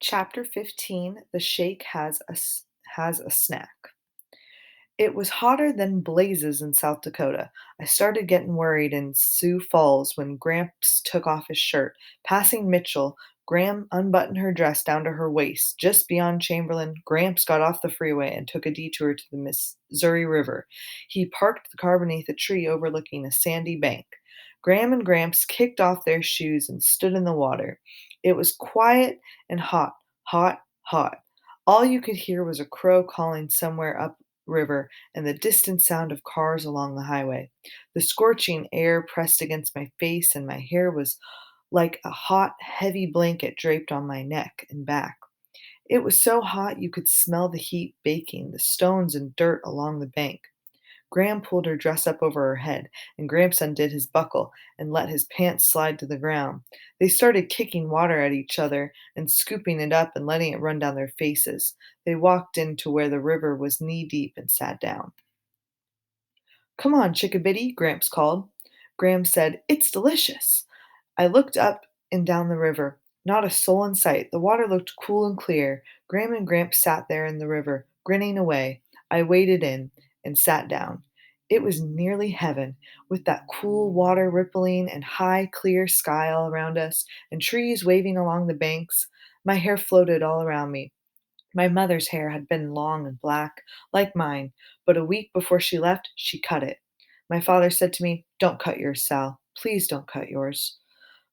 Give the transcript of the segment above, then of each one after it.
Chapter 15, The Sheikh has a snack. It was hotter than blazes in South Dakota. I started getting worried in Sioux Falls when Gramps took off his shirt. Passing Mitchell, Graham unbuttoned her dress down to her waist. Just beyond Chamberlain, Gramps got off the freeway and took a detour to the Missouri River. He parked the car beneath a tree overlooking a sandy bank. Graham and Gramps kicked off their shoes and stood in the water. It was quiet and hot, hot, hot. All you could hear was a crow calling somewhere up river and the distant sound of cars along the highway. The scorching air pressed against my face, and my hair was like a hot, heavy blanket draped on my neck and back. It was so hot you could smell the heat baking the stones and dirt along the bank. Graham pulled her dress up over her head, and Gramps undid his buckle and let his pants slide to the ground. They started kicking water at each other and scooping it up and letting it run down their faces. They walked in to where the river was knee deep and sat down. "Come on, Chickabiddy," Gramps called. Graham said, "It's delicious." I looked up and down the river. Not a soul in sight. The water looked cool and clear. Graham and Gramps sat there in the river, grinning away. I waded in and sat down. It was nearly heaven, with that cool water rippling and high, clear sky all around us, and trees waving along the banks. My hair floated all around me. My mother's hair had been long and black, like mine, but a week before she left, she cut it. My father said to me, "Don't cut yours, Sal. Please don't cut yours."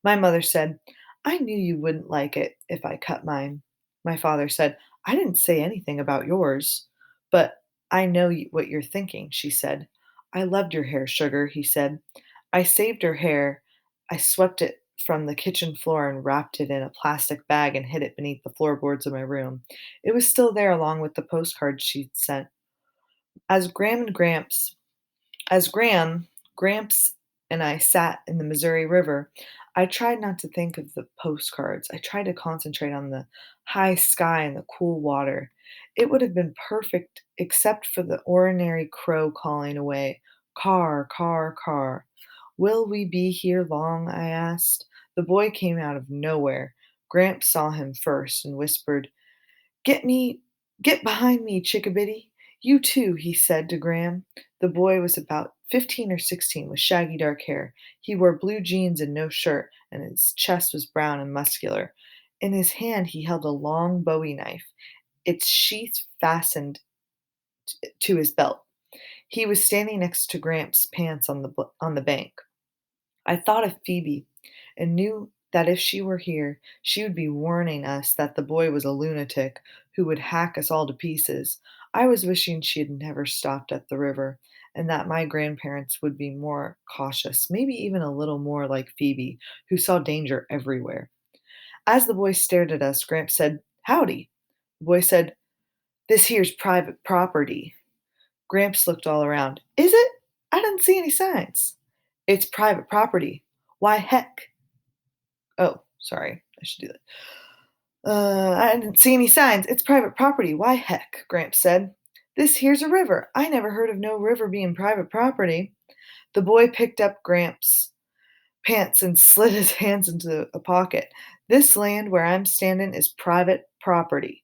My mother said, "I knew you wouldn't like it if I cut mine." My father said, "I didn't say anything about yours." "But I know what you're thinking," she said. "I loved your hair, Sugar," he said. I saved her hair. I swept it from the kitchen floor and wrapped it in a plastic bag and hid it beneath the floorboards of my room. It was still there along with the postcards she'd sent. As Graham and Gramps as Gramps and I sat in the Missouri River, I tried not to think of the postcards. I tried to concentrate on the high sky and the cool water. It would have been perfect except for the ordinary crow calling away, "Car, car, car." "Will we be here long?" I asked. The boy came out of nowhere. Gramps saw him first and whispered, "Get me get behind me, Chickabiddy. You too," he said to Graham. The boy was about 15 or 16 with shaggy dark hair. He wore blue jeans and no shirt, and his chest was brown and muscular. In his hand he held a long bowie knife, its sheath fastened to his belt. He was standing next to Gramps' pants on the bank. I thought of Phoebe and knew that if she were here, she would be warning us that the boy was a lunatic who would hack us all to pieces. I was wishing she had never stopped at the river and that my grandparents would be more cautious, maybe even a little more like Phoebe, who saw danger everywhere. As the boy stared at us, Gramps said, "Howdy." The boy said, "This here's private property." Gramps looked all around. "Is it? I didn't see any signs." "It's private property. Why heck." Oh, sorry. I should do that. I didn't see any signs. It's private property. Why heck, Gramps said. "This here's a river. I never heard of no river being private property." The boy picked up Gramps' pants and slid his hands into a pocket. "This land where I'm standing is private property."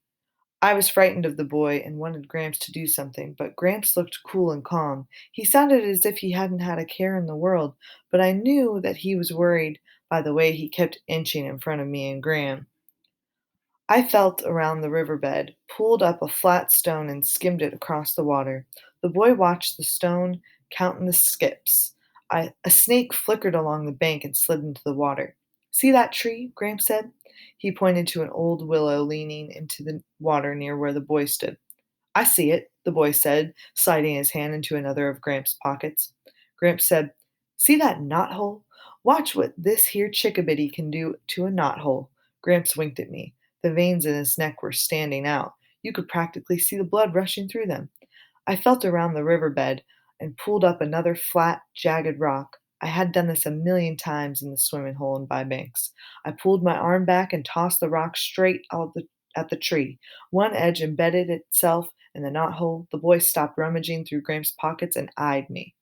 I was frightened of the boy and wanted Gramps to do something, but Gramps looked cool and calm. He sounded as if he hadn't had a care in the world, but I knew that he was worried by the way he kept inching in front of me and Graham. I felt around the riverbed, pulled up a flat stone, and skimmed it across the water. The boy watched the stone, counting the skips. A snake flickered along the bank and slid into the water. "See that tree?" Gramps said. He pointed to an old willow leaning into the water near where the boy stood. "I see it," the boy said, sliding his hand into another of Gramps' pockets. Gramps said, "See that knothole? Watch what this here chickabiddy can do to a knothole." Gramps winked at me. The veins in his neck were standing out. You could practically see the blood rushing through them. I felt around the riverbed and pulled up another flat, jagged rock. I had done this a million times in the swimming hole in Bybanks. I pulled my arm back and tossed the rock straight at the tree. One edge embedded itself in the knothole. The boy stopped rummaging through Gramps' pockets and eyed me.